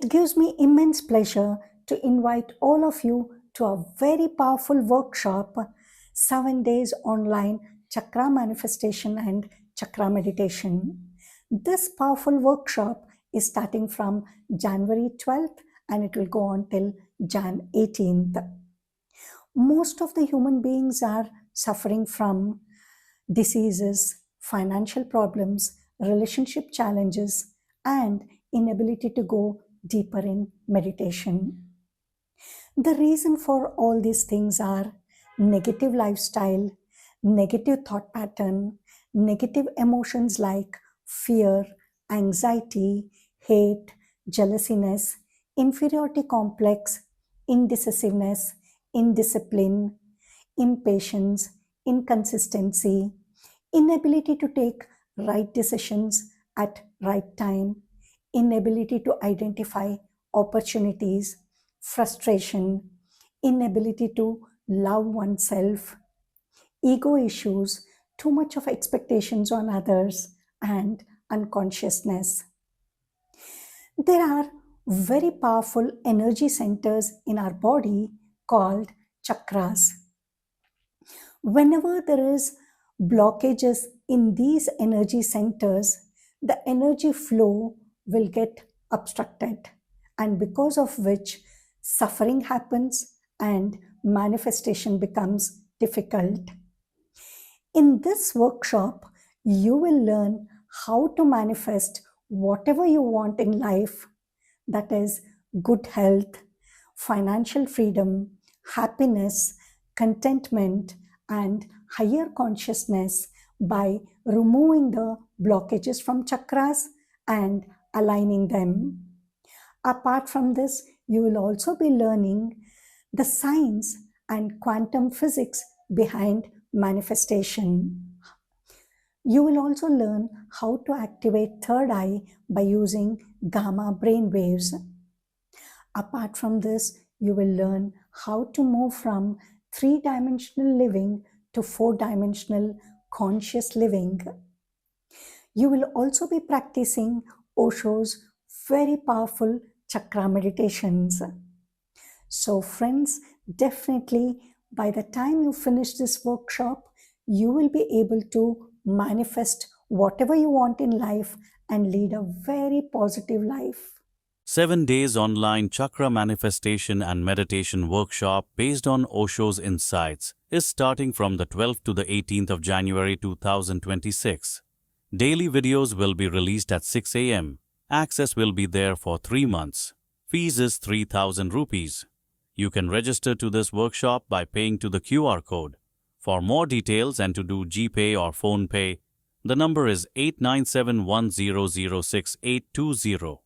It gives me immense pleasure to invite all of you to a very powerful workshop, 7 days online chakra manifestation and chakra meditation. This powerful workshop is starting from January 12th and it will go on till Jan 18th. Most of the human beings are suffering from diseases, financial problems, relationship challenges, and inability to go deeper in meditation. The reason for all these things are negative lifestyle, negative thought pattern, negative emotions like fear, anxiety, hate, jealousiness, inferiority complex, indecisiveness, indiscipline, impatience, inconsistency, inability to take right decisions at right time, inability to identify opportunities, frustration, inability to love oneself, ego issues, too much of expectations on others, and unconsciousness. There are very powerful energy centers in our body called chakras. Whenever there is blockages in these energy centers, the energy flow will get obstructed, and because of which suffering happens and manifestation becomes difficult. In this workshop, you will learn how to manifest whatever you want in life, that is, good health, financial freedom, happiness, contentment, and higher consciousness by removing the blockages from chakras and aligning them. Apart from this, you will also be learning the science and quantum physics behind manifestation. You will also learn how to activate third eye by using gamma brain waves. Apart from this, you will learn how to move from three-dimensional living to four-dimensional conscious living. You will also be practicing Osho's very powerful chakra meditations. So friends, definitely by the time you finish this workshop, you will be able to manifest whatever you want in life and lead a very positive life. 7 days online chakra manifestation and meditation workshop based on Osho's insights is starting from the 12th to the 18th of January 2026. Daily videos will be released at 6 a.m. Access will be there for 3 months. Fees is 3,000 rupees. You can register to this workshop by paying to the QR code. For more details and to do GPay or PhonePay, the number is 8971006820.